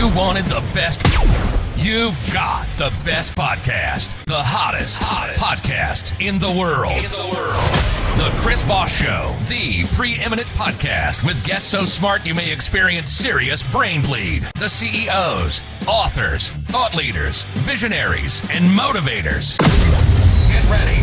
You wanted the best. You've got the best podcast. The hottest podcast in the world. The Chris Voss Show, the preeminent podcast with guests so smart you may experience serious brain bleed. The CEOs, authors, thought leaders, visionaries, and motivators.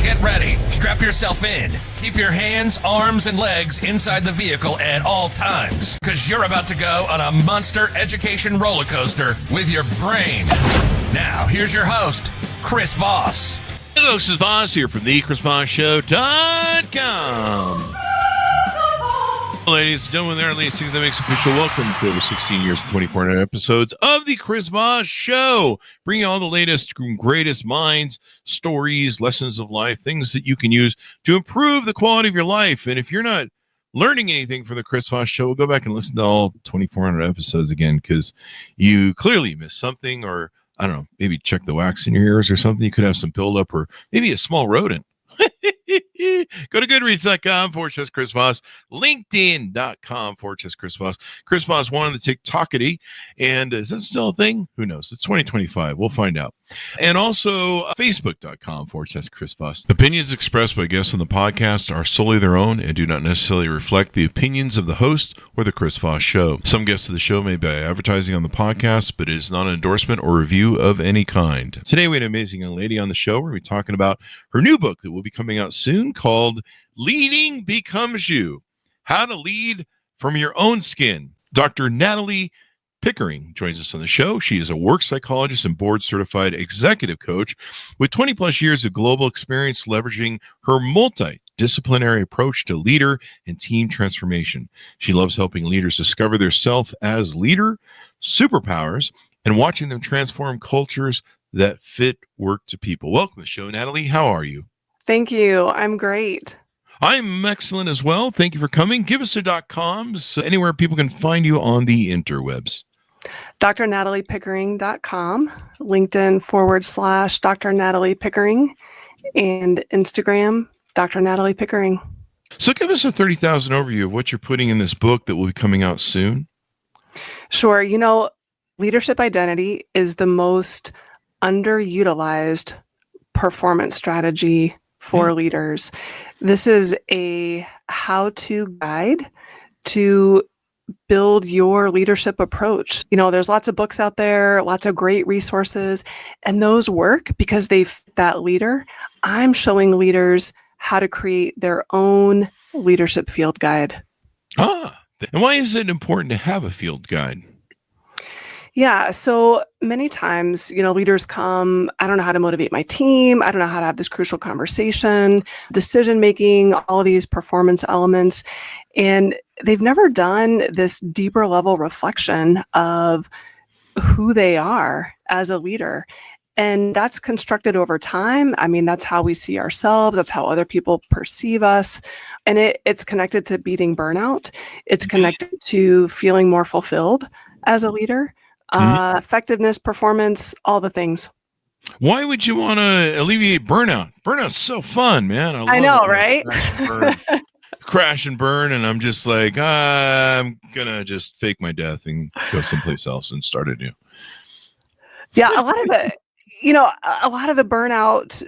Get ready. Strap yourself in. Keep your hands, arms, and legs inside the vehicle at all times, because you're about to go on a monster education roller coaster with your brain. Now, here's your host, Chris Voss. Hello, this is Voss here from the Chris Voss Show.com. Ladies and gentlemen, there are at least things that makes official. Welcome to over 16 years and 24 episodes of the Chris Voss Show, bringing all the latest, greatest minds, stories, lessons of life, things that you can use to improve the quality of your life. And if you're not learning anything from the Chris Voss Show, we'll go back and listen to all 2,400 episodes again, because you clearly missed something, or I don't know, maybe check the wax in your ears or something. You could have some buildup, or maybe a small rodent. Go to goodreads.com/Chris Voss, LinkedIn.com/Chris Voss. Chris Voss wanted the TikTokity, and is that still a thing? Who knows? It's 2025. We'll find out. And also Facebook.com/Chris Voss. Opinions expressed by guests on the podcast are solely their own and do not necessarily reflect the opinions of the host or the Chris Voss Show. Some guests of the show may be advertising on the podcast, but it is not an endorsement or review of any kind. Today we had an amazing young lady on the show. We're going to be talking about her new book that will be coming out soon called Leading Becomes You: How to Lead from Your Own Skin. Dr. Natalie Pickering joins us on the show. She is a work psychologist and board-certified executive coach with 20-plus years of global experience leveraging her multidisciplinary approach to leader and team transformation. She loves helping leaders discover their self as leader, superpowers, and watching them transform cultures that fit work to people. Welcome to the show, Natalie. How are you? Thank you. I'm great. I'm excellent as well. Thank you for coming. Give us a .coms, anywhere people can find you on the interwebs. drnataliepickering.com, LinkedIn /Dr. Natalie Pickering, and Instagram, Dr. Natalie Pickering. So give us a 30,000 overview of what you're putting in this book that will be coming out soon. Sure. Leadership identity is the most underutilized performance strategy for leaders. This is a how-to guide to build your leadership approach. There's lots of books out there, lots of great resources, and those work because they fit that leader. I'm showing leaders how to create their own leadership field guide. And why is it important to have a field guide? Yeah. So many times, leaders come, I don't know how to motivate my team. I don't know how to have this crucial conversation, decision-making, all of these performance elements. And they've never done this deeper level reflection of who they are as a leader. And that's constructed over time. I mean, that's how we see ourselves. That's how other people perceive us. And it's connected to beating burnout. It's connected to feeling more fulfilled as a leader. Effectiveness, performance, all the things. Why would you want to alleviate burnout? Burnout's so fun, man. I know, right? Crash and burn, and I'm just like, I'm gonna just fake my death and go someplace else and start anew. Yeah, a lot of the burnout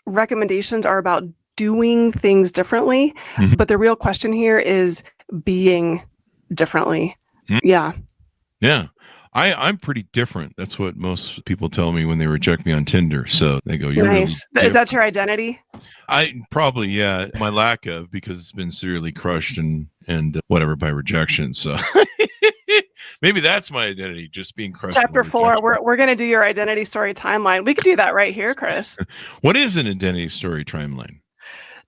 recommendations are about doing things differently, but the real question here is being differently. Yeah. I'm pretty different. That's what most people tell me when they reject me on Tinder. So they go, "You're nice." Really is that your identity? I probably, yeah, my lack of, because it's been severely crushed and whatever by rejection. So maybe that's my identity, just being crushed. Chapter 4, we're going to do your identity story timeline. We could do that right here, Chris. What is an identity story timeline?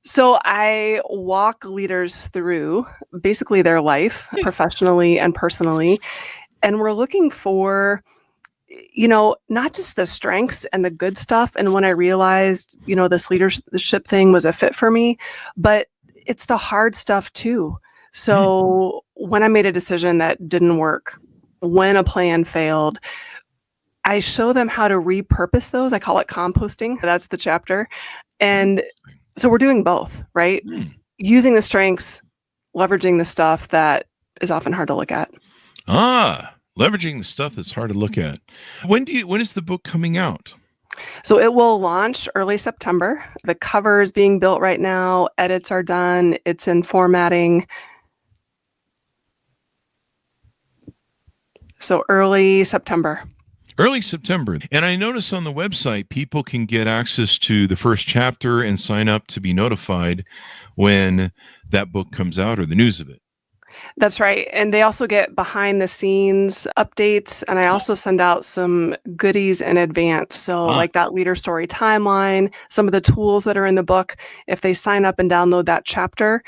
So I walk leaders through basically their life, professionally and personally. And we're looking for, not just the strengths and the good stuff. And when I realized, this leadership thing was a fit for me, but it's the hard stuff too. So when I made a decision that didn't work, when a plan failed, I show them how to repurpose those. I call it composting. That's the chapter. And so we're doing both, right? Using the strengths, leveraging the stuff that is often hard to look at. leveraging the stuff that's hard to look at. When is the book coming out? So it will launch early September. The cover is being built right now. Edits are done. It's in formatting. So early September. Early September. And I notice on the website, people can get access to the first chapter and sign up to be notified when that book comes out or the news of it. That's right. And they also get behind the scenes updates. And I also send out some goodies in advance. So like that leader story timeline, some of the tools that are in the book. If they sign up and download that chapter,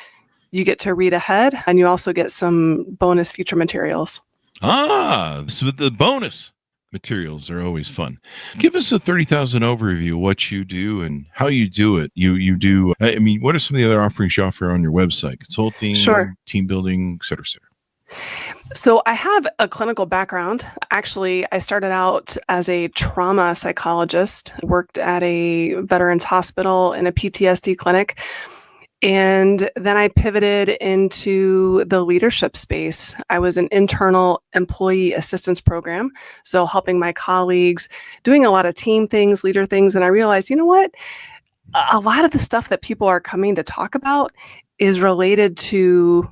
you get to read ahead, and you also get some bonus feature materials. So the bonus materials are always fun. Give us a 30,000 overview of what you do and how you do it. You do, I mean, what are some of the other offerings you offer on your website? Consulting, Sure. Team building, et cetera, et cetera. So I have a clinical background. Actually, I started out as a trauma psychologist, worked at a veterans hospital in a PTSD clinic. And then I pivoted into the leadership space. I was an internal employee assistance program, so helping my colleagues, doing a lot of team things, leader things. And I realized, you know what? A lot of the stuff that people are coming to talk about is related to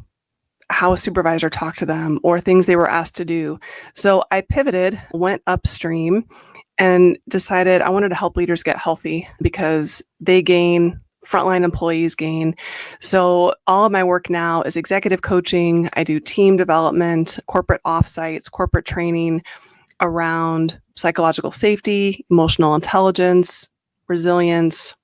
how a supervisor talked to them or things they were asked to do. So I pivoted, went upstream, and decided I wanted to help leaders get healthy because they gain, frontline employees gain. So all of my work now is executive coaching. I do team development, corporate offsites, corporate training around psychological safety, emotional intelligence, resilience.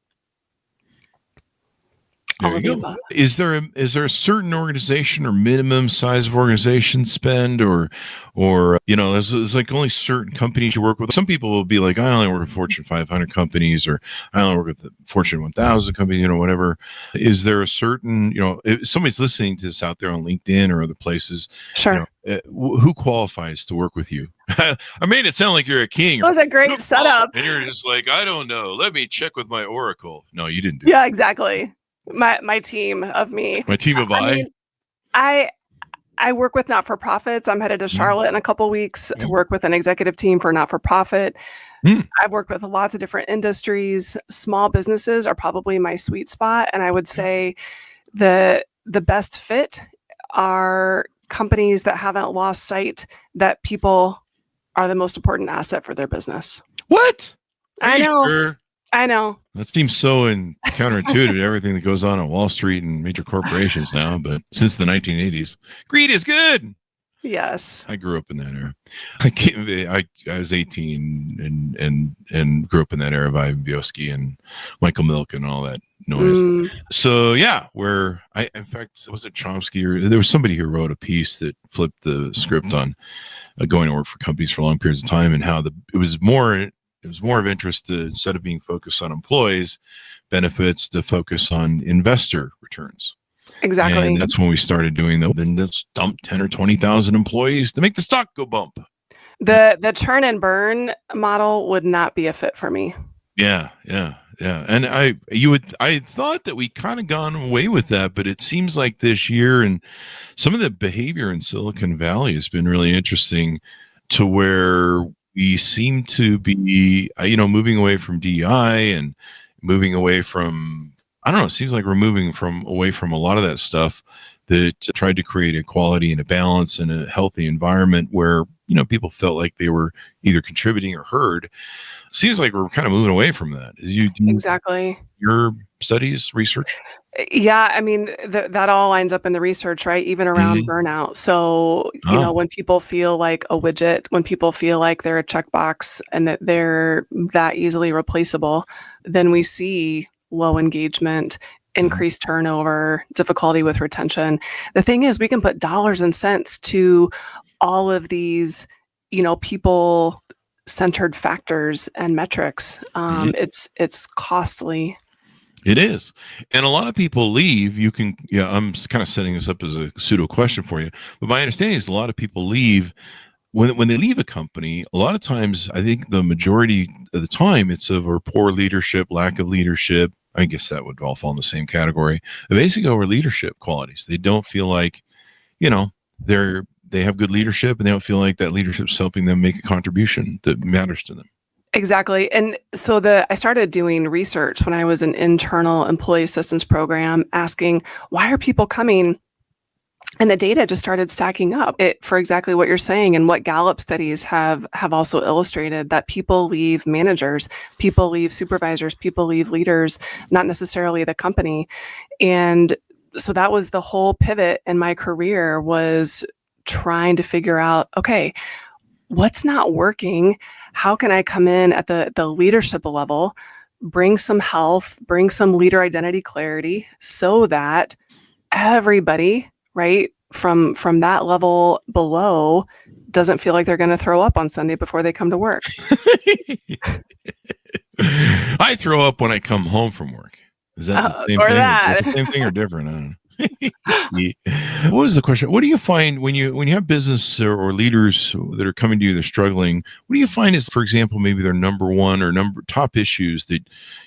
There you go. Is there a certain organization or minimum size of organization spend or there's like only certain companies you work with? Some people will be like, I only work with Fortune 500 companies, or I only work with the Fortune 1000 companies, whatever. Is there a certain, if somebody's listening to this out there on LinkedIn or other places, Sure. Who qualifies to work with you? I made it sound like you're a king. That was a great setup. And you're just like, I don't know. Let me check with my Oracle. No, you didn't do Yeah, exactly. My team of me. My team of I mean, I work with not-for-profits. I'm headed to Charlotte in a couple weeks to work with an executive team for not-for-profit. I've worked with lots of different industries. Small businesses are probably my sweet spot. And I would say the best fit are companies that haven't lost sight that people are the most important asset for their business. What? I know. Sure? I know. That seems so counterintuitive to everything that goes on Wall Street and major corporations now, but since the 1980s, greed is good. Yes. I grew up in that era. I was 18 and grew up in that era of Ivan Biosky and Michael Milken and all that noise. So yeah, in fact, was it Chomsky or there was somebody who wrote a piece that flipped the script on going to work for companies for long periods of time and how it was more of interest to, instead of being focused on employees benefits, to focus on investor returns. Exactly. And that's when we started doing that. Then let's dump 10 or 20,000 employees to make the stock go bump. The churn and burn model would not be a fit for me. Yeah. And I thought that we kind of gone away with that, but it seems like this year and some of the behavior in Silicon Valley has been really interesting, to where we seem to be, moving away from DEI and moving away from, I don't know, it seems like we're moving away from a lot of that stuff that tried to create equality and a balance and a healthy environment where, people felt like they were either contributing or heard. Seems like we're kind of moving away from that. Exactly. Your studies, research? Yeah, I mean, that all lines up in the research, right? Even around burnout. So, when people feel like a widget, when people feel like they're a checkbox and that they're that easily replaceable, then we see low engagement, increased turnover, difficulty with retention. The thing is, we can put dollars and cents to all of these, people-centered factors and metrics. It's costly. It is. And a lot of people leave. I'm kind of setting this up as a pseudo question for you, but my understanding is a lot of people leave when they leave a company. A lot of times, I think the majority of the time, it's over poor leadership, lack of leadership. I guess that would all fall in the same category. Basically over leadership qualities. They don't feel like, they have good leadership and they don't feel like that leadership's helping them make a contribution that matters to them. Exactly. And so I started doing research when I was an internal employee assistance program, asking, why are people coming? And the data just started stacking up for exactly what you're saying, and what Gallup studies have also illustrated, that people leave managers, people leave supervisors, people leave leaders, not necessarily the company. And so that was the whole pivot in my career, was trying to figure out, okay, what's not working? How can I come in at the leadership level, bring some health, bring some leader identity clarity, so that everybody, right, from that level below doesn't feel like they're going to throw up on Sunday before they come to work. I throw up when I come home from work. Is that the same or thing? that. Is that the same thing or different? I don't know. What was the question? What do you find when you have business or leaders that are coming to you, they're struggling? What do you find is, for example, maybe their number one or top issues that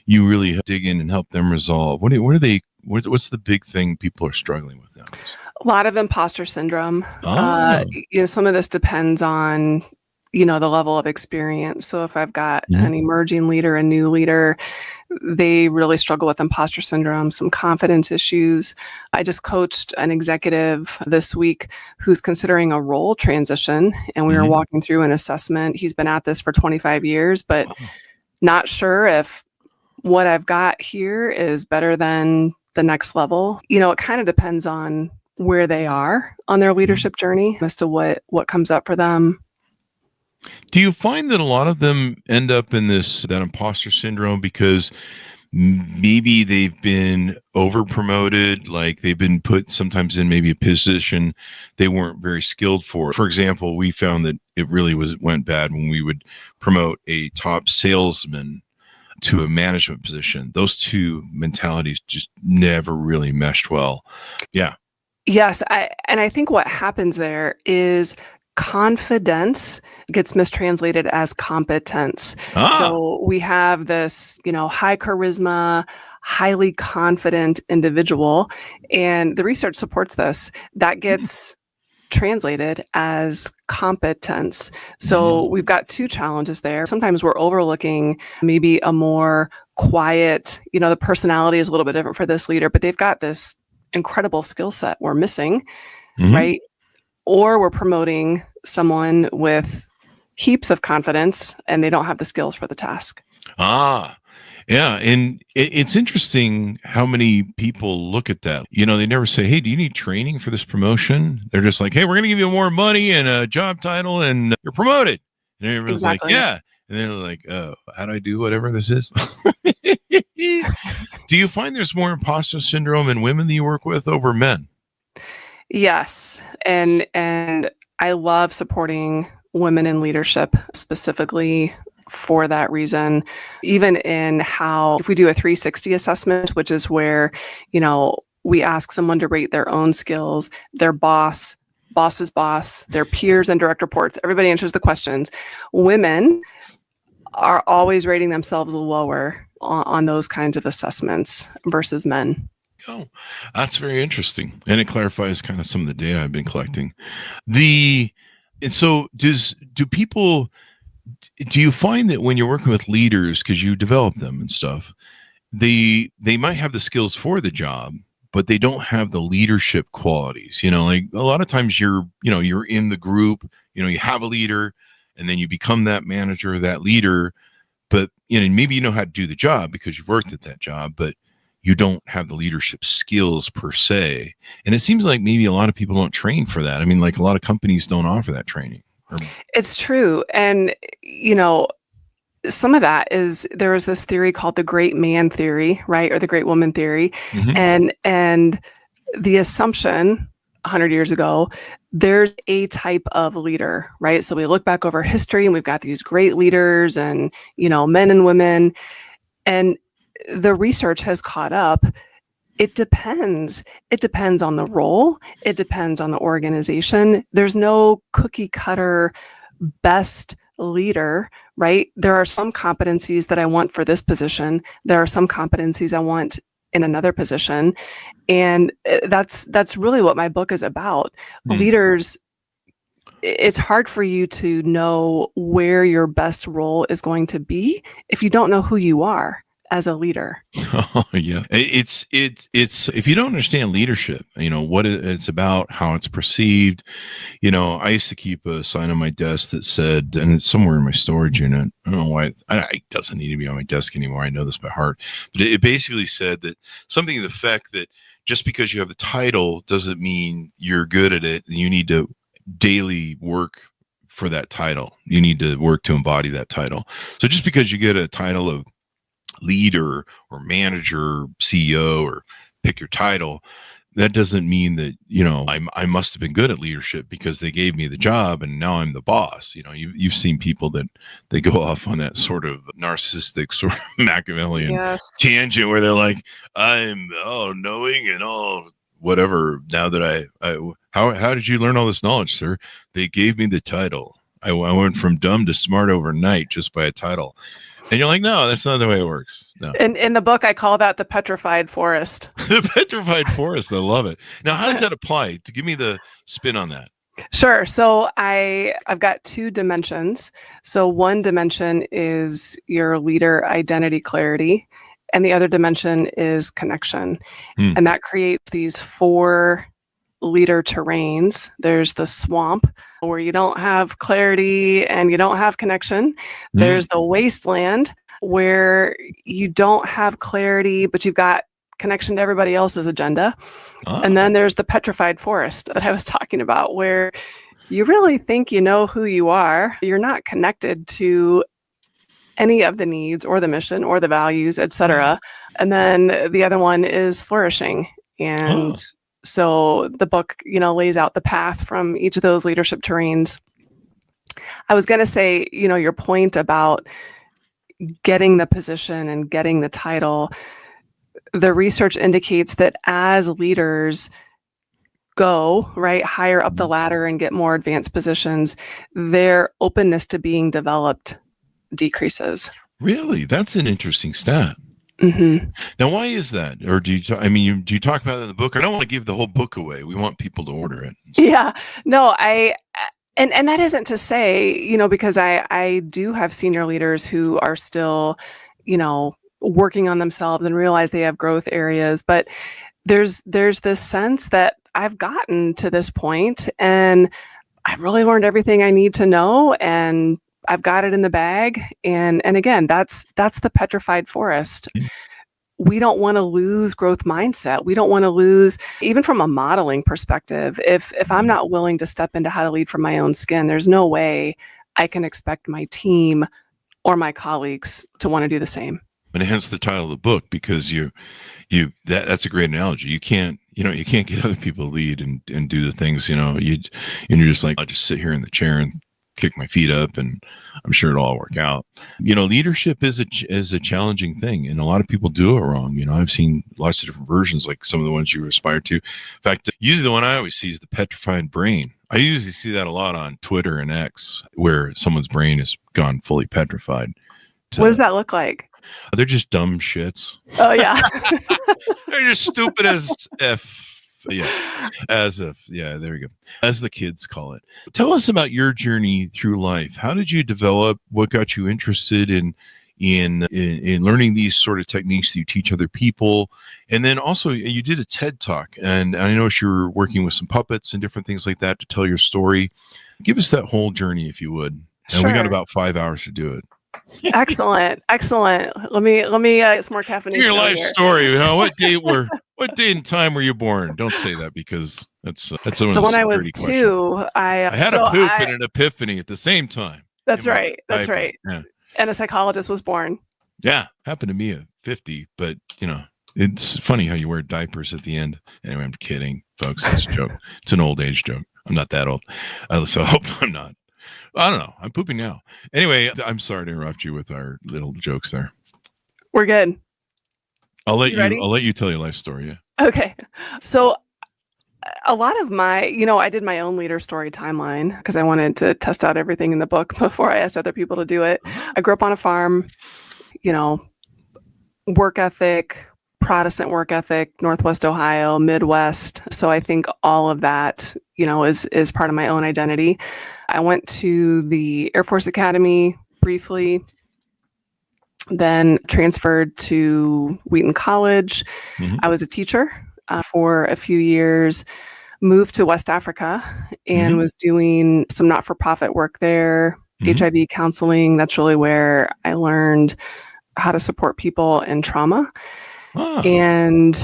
you really dig in and help them resolve? What's the big thing people are struggling with nowadays? A lot of imposter syndrome. Oh. Some of this depends on, the level of experience. So if I've got an emerging leader, a new leader, they really struggle with imposter syndrome, some confidence issues. I just coached an executive this week who's considering a role transition, and we were walking through an assessment. He's been at this for 25 years, but not sure if what I've got here is better than the next level. It kind of depends on where they are on their leadership journey as to what comes up for them. Do you find that a lot of them end up in that imposter syndrome because maybe they've been over promoted, like they've been put sometimes in maybe a position they weren't very skilled for? For example, we found that it really went bad when we would promote a top salesman to a management position. Those two mentalities just never really meshed well. Yeah. Yes. I think what happens there is confidence gets mistranslated as competence. So we have this, high charisma, highly confident individual, and the research supports this. That gets translated as competence. So we've got two challenges there. Sometimes we're overlooking maybe a more quiet, the personality is a little bit different for this leader, but they've got this incredible skill set we're missing, right? Or we're promoting someone with heaps of confidence and they don't have the skills for the task. Yeah. And it's interesting how many people look at that. They never say, hey, do you need training for this promotion? They're just like, hey, we're going to give you more money and a job title and you're promoted. And everyone's like, yeah. And then they're like, oh, how do I do whatever this is? Do you find there's more imposter syndrome in women that you work with over men? Yes. And I love supporting women in leadership specifically for that reason, even in how, if we do a 360 assessment, which is where, we ask someone to rate their own skills, their boss's boss, their peers and direct reports, everybody answers the questions. Women are always rating themselves lower on those kinds of assessments versus men. Oh, that's very interesting. And it clarifies kind of some of the data I've been collecting. And so do you find that when you're working with leaders, because you develop them and stuff, they might have the skills for the job, but they don't have the leadership qualities? Like a lot of times you're in the group, you have a leader and then you become that manager, that leader, but maybe you know how to do the job because you've worked at that job, but you don't have the leadership skills per se. And it seems like maybe a lot of people don't train for that. I mean, like a lot of companies don't offer that training. It's true. And, some of that is, there was this theory called the great man theory, right? Or the great woman theory. And the assumption 100 years ago, there's a type of leader, right? So we look back over history and we've got these great leaders and, men and women, and the research has caught up. It depends. It depends on the role. It depends on the organization. There's no cookie cutter best leader, right? There are some competencies that I want for this position. There are some competencies I want in another position. And that's really what my book is about. Leaders it's hard for you to know where your best role is going to be if you don't know who you are as a leader. Oh, yeah. It's if you don't understand leadership, what it's about, how it's perceived. I used to keep a sign on my desk that said, and it's somewhere in my storage unit. I don't know why it doesn't need to be on my desk anymore. I know this by heart, but it basically said that something to the effect that just because you have the title doesn't mean you're good at it. You need to daily work for that title. You need to work to embody that title. So just because you get a title of leader or manager, CEO, or pick your title, that doesn't mean that, I must have been good at leadership because they gave me the job and now I'm the boss. You've seen people that they go off on that sort of narcissistic, sort of Machiavellian tangent where they're like, I'm all knowing and all whatever. Now that how did you learn all this knowledge, sir? They gave me the title. I went from dumb to smart overnight just by a title. And you're like, no, that's not the way it works. No. In the book, I call that the petrified forest. The petrified forest. I love it. Now, how does that apply? To give me the spin on that. Sure. So I've got two dimensions. So one dimension is your leader identity clarity, and the other dimension is connection. And that creates these 4 leader terrains. There's the swamp where you don't have clarity and you don't have connection. There's the wasteland where you don't have clarity, but you've got connection to everybody else's agenda. And then there's the petrified forest that I was talking about, where you really think you know who you are. You're not connected to any of the needs or the mission or the values, etc. And then the other one is flourishing. And so the book, lays out the path from each of those leadership terrains. I was going to say, your point about getting the position and getting the title, the research indicates that as leaders go higher up the ladder and get more advanced positions, their openness to being developed decreases. Really? That's an interesting stat. Now, why is that? Or do you talk about it in the book? I don't want to give the whole book away. We want people to order it. Yeah, no, and that isn't to say, because I do have senior leaders who are still, working on themselves and realize they have growth areas. But there's this sense that I've gotten to this point and I've really learned everything I need to know, and I've got it in the bag. And again, that's the petrified forest. We don't want to lose growth mindset. We don't want to lose, even from a modeling perspective, if I'm not willing to step into how to lead from my own skin, there's no way I can expect my team or my colleagues to want to do the same. And hence the title of the book, because that's a great analogy. You can't get other people to lead and do the things, you're just like, I'll just sit here in the chair and kick my feet up and I'm sure it'll all work out. Leadership is a challenging thing, and a lot of people do it wrong. I've seen lots of different versions, like some of the ones you aspire to. In fact, usually the one I always see is the petrified brain. I usually see that a lot on Twitter and X, where someone's brain has gone fully petrified. What does that look like? They're just dumb shits. Oh, yeah. They're just stupid as F. Yeah, there we go. As the kids call it. Tell us about your journey through life. How did you develop? What got you interested in learning these sort of techniques that you teach other people? And then also, you did a TED Talk, and I know you were working with some puppets and different things like that to tell your story. Give us that whole journey, if you would. And Sure. We got about 5 hours to do it. Excellent. Let me get some more caffeination. Your life here. story. What date and time were you born? Don't say that, because that's So when I was 2, I had a poop and an epiphany at the same time. That's right. That's typing. right. Yeah. And a psychologist was born. Yeah, happened to me at 50, but it's funny how you wear diapers at the end. Anyway, I'm kidding, folks. It's a joke. It's an old age joke. I'm not that old, so I hope I'm not. I don't know. I'm pooping now. Anyway, I'm sorry to interrupt you with our little jokes there. We're good. I'll let you tell your life story. Yeah. Okay. So a lot of my, I did my own leader story timeline because I wanted to test out everything in the book before I asked other people to do it. I grew up on a farm, work ethic, Protestant work ethic, Northwest Ohio, Midwest. So I think all of that, is part of my own identity. I went to the Air Force Academy briefly, then transferred to Wheaton College. Mhm. I was a teacher for a few years, moved to West Africa and was doing some not-for-profit work there, HIV counseling. That's really where I learned how to support people in trauma. And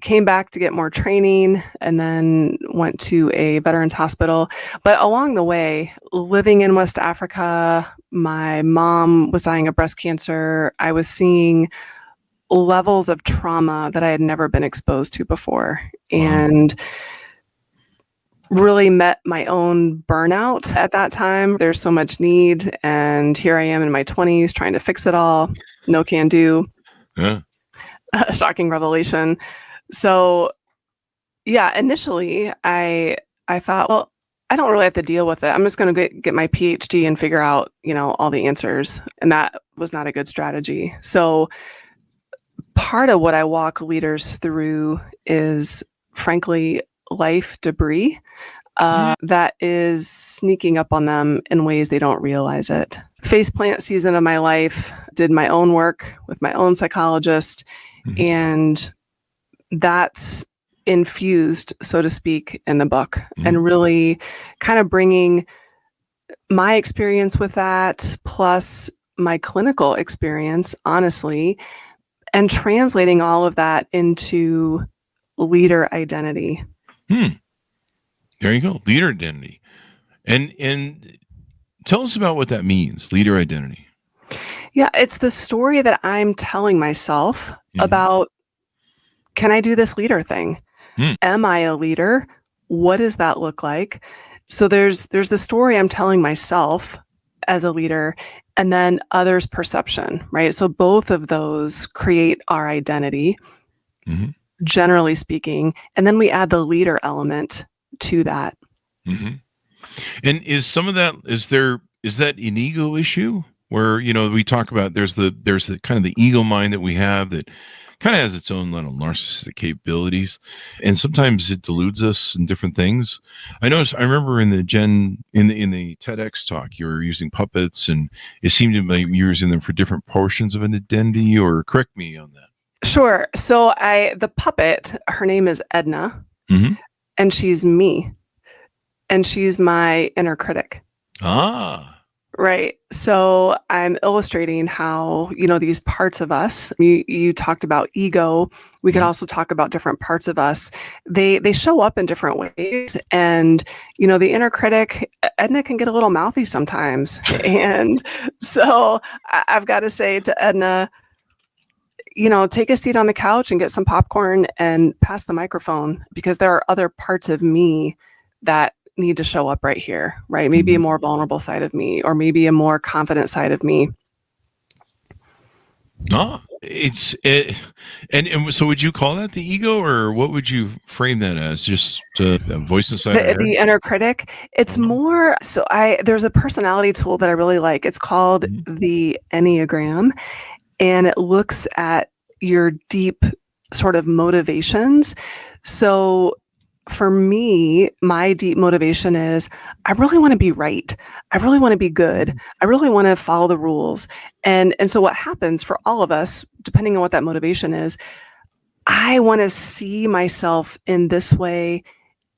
came back to get more training and then went to a veterans hospital. But along the way, living in West Africa, my mom was dying of breast cancer. I was seeing levels of trauma that I had never been exposed to before. And really met my own burnout at that time. There's so much need. And here I am in my 20s trying to fix it all. No can do. Yeah. Shocking revelation. So initially I thought, well, I don't really have to deal with it. I'm just going to get my PhD and figure out, all the answers. And that was not a good strategy. So part of what I walk leaders through is, frankly, life debris that is sneaking up on them in ways they don't realize it. Faceplant season of my life, did my own work with my own psychologist, and that's infused, so to speak, in the book, and really kind of bringing my experience with that, plus my clinical experience, honestly, and translating all of that into leader identity. There you go. Leader identity. And tell us about what that means, leader identity. Yeah, it's the story that I'm telling myself about, can I do this leader thing? Am I a leader? What does that look like? So there's the story I'm telling myself as a leader, and then others' perception, right? So both of those create our identity, generally speaking, and then we add the leader element to that. And is some of that, is that an ego issue where, we talk about there's the kind of the ego mind that we have that kind of has its own little narcissistic capabilities, and sometimes it deludes us in different things. I remember in the TEDx talk, you were using puppets, and it seemed to be you were using them for different portions of an identity, or correct me on that. Sure. So the puppet, her name is Edna, and she's me, and she's my inner critic. Right. So I'm illustrating how, these parts of us, you talked about ego. We could also talk about different parts of us. They show up in different ways. And, the inner critic, Edna can get a little mouthy sometimes. And so I've got to say to Edna, take a seat on the couch and get some popcorn and pass the microphone, because there are other parts of me that need to show up right here, right? Maybe a more vulnerable side of me, or maybe a more confident side of me. And so would you call that the ego, or what would you frame that as? Just a voice inside the inner critic? It's more, so there's a personality tool that I really like. It's called the Enneagram, and it looks at your deep sort of motivations. So for me, my deep motivation is, I really want to be right. I really want to be good. I really want to follow the rules. And so what happens for all of us, depending on what that motivation is, I want to see myself in this way,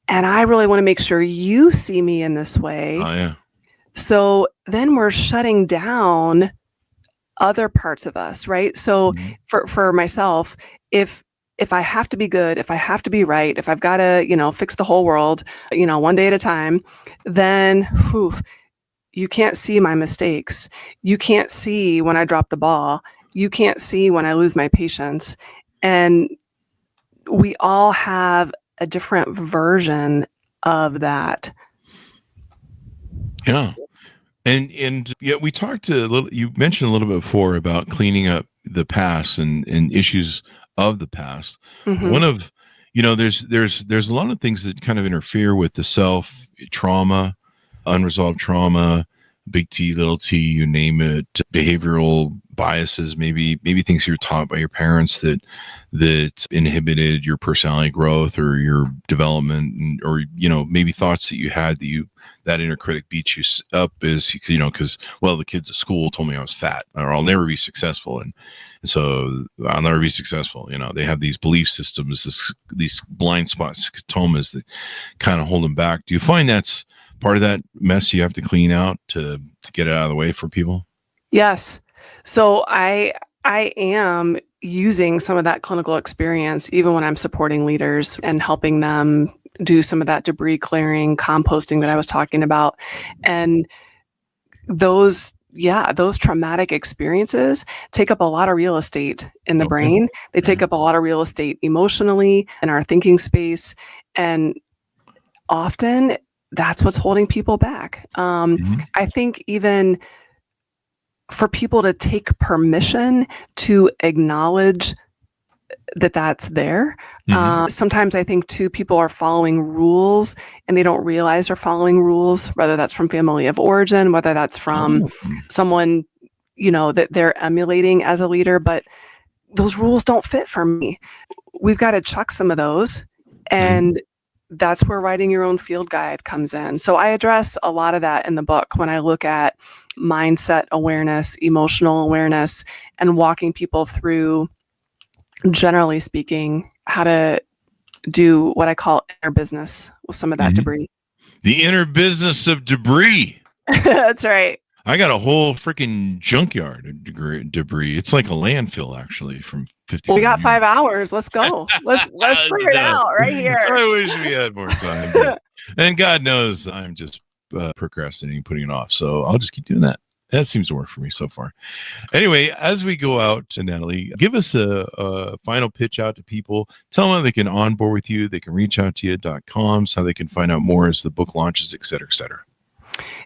and I really want to make sure you see me in this way. So then we're shutting down other parts of us, right? So for myself, if I have to be good, if I have to be right, if I've got to, fix the whole world, one day at a time, then you can't see my mistakes. You can't see when I drop the ball. You can't see when I lose my patience. And we all have a different version of that. Yeah. And we talked you mentioned a little bit before about cleaning up the past and issues of the past. One of, there's a lot of things that kind of interfere with the self, trauma, unresolved trauma, big T, little t, you name it, behavioral biases, maybe things you're taught by your parents that inhibited your personality growth or your development, or maybe thoughts that you had that inner critic beats you up is because the kids at school told me I was fat or I'll never be successful, and so I'll never be successful. They have these belief systems, these blind spots, schematomas that kind of hold them back. Do you find that's part of that mess you have to clean out to get it out of the way for people? Yes. So I am using some of that clinical experience even when I'm supporting leaders and helping them do some of that debris clearing, composting that I was talking about. And those traumatic experiences take up a lot of real estate in the brain. They take up a lot of real estate emotionally in our thinking space. And often that's what's holding people back. I think even for people to take permission to acknowledge that that's there. Sometimes I think too, people are following rules and they don't realize they're following rules, whether that's from family of origin, whether that's from someone, that they're emulating as a leader, but those rules don't fit for me. We've got to chuck some of those. And that's where writing your own field guide comes in. So I address a lot of that in the book when I look at mindset awareness, emotional awareness, and walking people through, generally speaking, how to do what I call inner business with some of that debris. The inner business of debris. That's right. I got a whole freaking junkyard of debris. It's like a landfill, actually, from 50. We got 5 hours. Let's go. Let's figure it out right here. I wish we had more time. And God knows I'm just procrastinating, putting it off. So I'll just keep doing that. That seems to work for me so far. Anyway, as we go out, Natalie, give us a final pitch out to people. Tell them how they can onboard with you. They can reach out to you.com, how they can find out more as the book launches, et cetera, et cetera.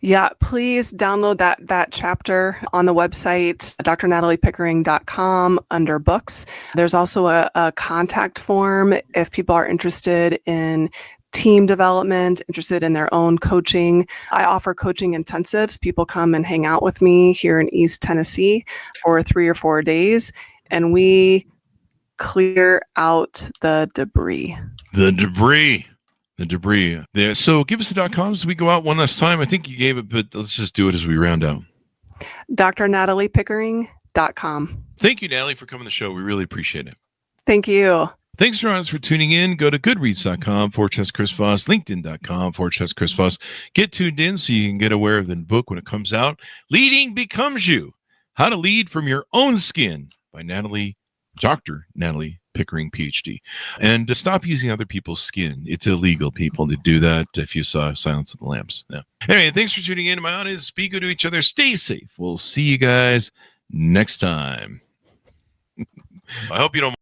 Yeah, please download that chapter on the website, drnataliepickering.com under books. There's also a contact form if people are interested in team development, interested in their own coaching. I offer coaching intensives. People come and hang out with me here in East Tennessee for 3 or 4 days, and we clear out the debris. The debris there. So give us the .com as we go out one last time. I think you gave it, but let's just do it as we round out. drnataliepickering.com. Thank you, Natalie, for coming to the show. We really appreciate it. Thank you. Thanks for tuning in. Go to goodreads.com/Chris Voss, linkedin.com/Chris Voss. Get tuned in so you can get aware of the book when it comes out. Leading Becomes You: How to Lead from Your Own Skin by Dr. Natalie Pickering, PhD. And to stop using other people's skin. It's illegal, people, to do that if you saw Silence of the Lambs. Yeah. Anyway, thanks for tuning in. My audience, be good to each other. Stay safe. We'll see you guys next time. I hope you don't